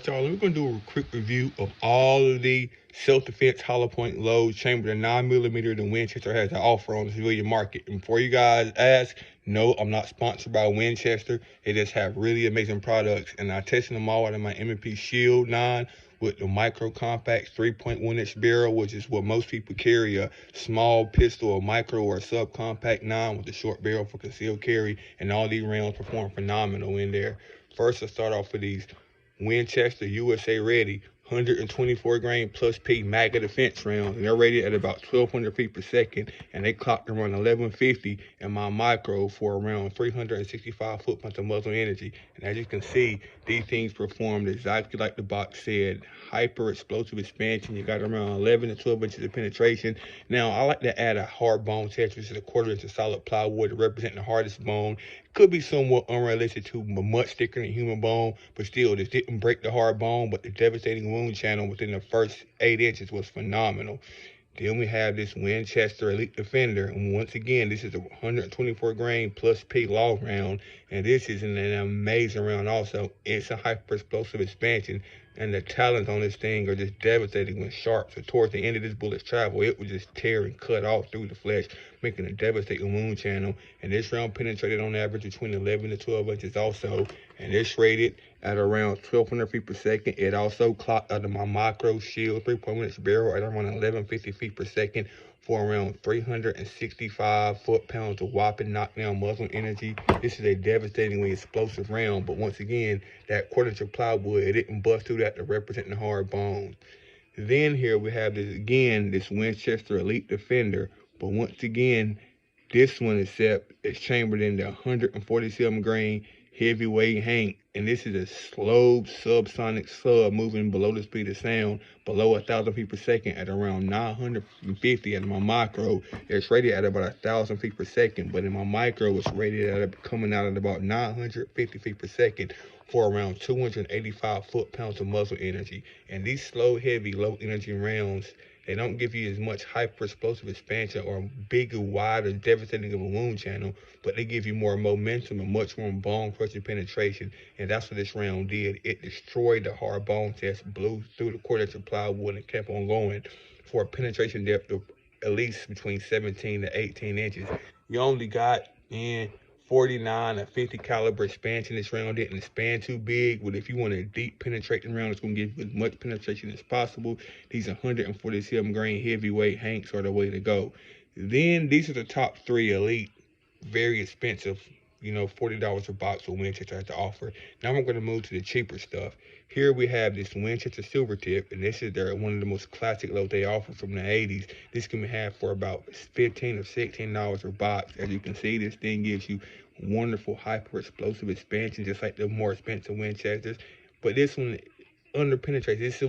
Y'all, we're going to do a quick review of all of the self-defense hollow point loads chambered in 9mm that Winchester has to offer on the civilian market. And before you guys ask, no, I'm not sponsored by Winchester. They just have really amazing products, and I tested them all out of my M&P Shield 9 with the micro compact 3.1-inch barrel, which is what most people carry, a small pistol, a micro or a subcompact 9 with a short barrel for concealed carry, and all these rounds perform phenomenal in there. First, let's start off with these Winchester USA Ready 124 grain plus P MAGA defense rounds, and they're rated at about 1200 feet per second, and they clocked around 1150 in my micro for around 365 foot-pounds of muzzle energy. And as you can see, these things performed exactly like the box said. Hyper explosive expansion. You got around 11 to 12 inches of penetration. Now, I like to add a hard bone test, which is a quarter inch of solid plywood to represent the hardest bone. Could be somewhat unrealistic too, but much thicker than human bone, but still, this didn't break the hard bone, but the devastating wound channel within the first 8 inches was phenomenal. Then we have this Winchester Elite Defender, and once again, this is a 124 grain plus P long round, and this is an amazing round also. It's a hyper explosive expansion, and the talons on this thing are just devastating when sharp. So towards the end of this bullet's travel, it would just tear and cut off through the flesh, making a devastating wound channel. And this round penetrated on average between 11 to 12 inches also, and it's rated at around 1200 feet per second. It also clocked out of my micro shield 3.1-inch barrel at around 1150 feet per second for around 365 foot-pounds of whopping knockdown muzzle energy. This is a devastatingly explosive round, but once again, that quarter-inch of plywood, it didn't bust through that to represent the hard bones. Then here we have this again, this Winchester Elite Defender, but once again, this one is chambered in the 147 grain heavyweight hank, and this is a slow subsonic sub moving below the speed of sound, below 1,000 feet per second at around 950 at my micro. It's rated at about 1,000 feet per second, but in my micro, it's rated at coming out at about 950 feet per second for around 285 foot-pounds of muzzle energy. And these slow, heavy, low-energy rounds, they don't give you as much hyper-explosive expansion or bigger, wider, devastating of a wound channel, but they give you more momentum and much more bone-crushing penetration. And that's what this round did. It destroyed the hard bone test, blew through the quarter-inch of plywood, and kept on going for a penetration depth of at least between 17 to 18 inches. You only got in 49 or 50 caliber expansion. This round didn't expand too big, but if you want a deep penetrating round, it's going to give you as much penetration as possible. These 147 grain heavyweight hanks are the way to go. Then these are the top 3 elite, very expensive, $40 a box what Winchester has to offer. Now I'm going to move to the cheaper stuff. Here we have this Winchester Silver Tip, and this is one of the most classic loads they offer from the 80s. This can be had for about $15 or $16 a box. As you can see, this thing gives you wonderful hyper explosive expansion, just like the more expensive Winchesters. But this one under penetrates.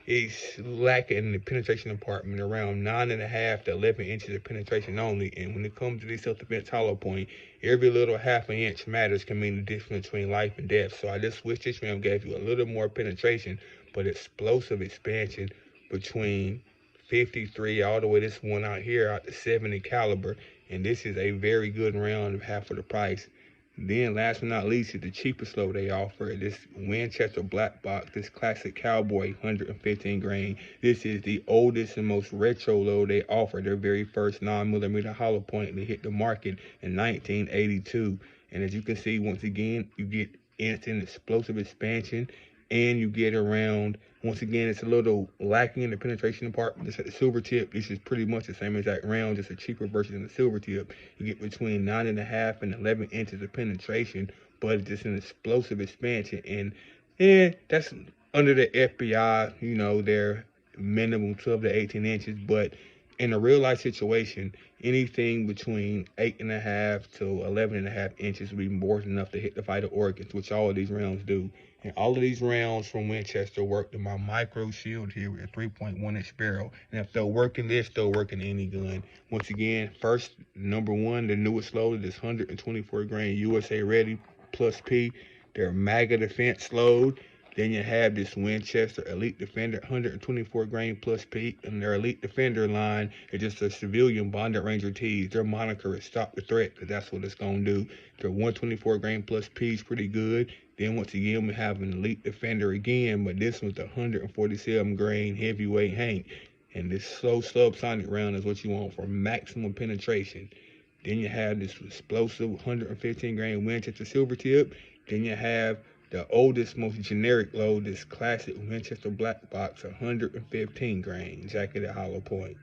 It's lacking in the penetration department, around 9.5 to 11 inches of penetration only. And when it comes to these self-defense hollow point, every little half an inch matters, can mean the difference between life and death. So I just switched this round, gave you a little more penetration, but explosive expansion between 53 all the way this one out here out to 70 caliber. And this is a very good round of half of the price. Then last but not least is the cheapest load they offer, this Winchester Black Box, this classic cowboy 115 grain. This is the oldest and most retro load they offer, their very first 9mm hollow point. They hit the market in 1982. And as you can see, once again, you get instant explosive expansion, and you get around, once again, it's a little lacking in the penetration department. Just at the Silver Tip, this is pretty much the same exact round, just a cheaper version of the Silver Tip. You get between 9.5 and 11 inches of penetration, but it's just an explosive expansion. And that's under the FBI, their minimum 12 to 18 inches. But in a real life situation, anything between 8.5 to 11.5 inches would be more than enough to hit the vital organs, which all of these rounds do. And all of these rounds from Winchester worked in my micro shield here with a 3.1-inch barrel. And if they'll work in this, they'll work in any gun. Once again, first, number one, the newest load, this 124 grain USA Ready plus P. Their MAGA defense load. Then you have this Winchester Elite Defender 124 grain plus peak, and their Elite Defender line is just a civilian bonded Ranger tees. Their moniker is Stop the Threat, because that's what it's going to do. Their 124 grain plus P is pretty good. Then once again, we have an Elite Defender again, but this one's the 147 grain heavyweight Hank. And this slow subsonic round is what you want for maximum penetration. Then you have this explosive 115 grain Winchester silver tip. Then you have the oldest, most generic load, this classic Winchester black box, 115 grain jacketed hollow point.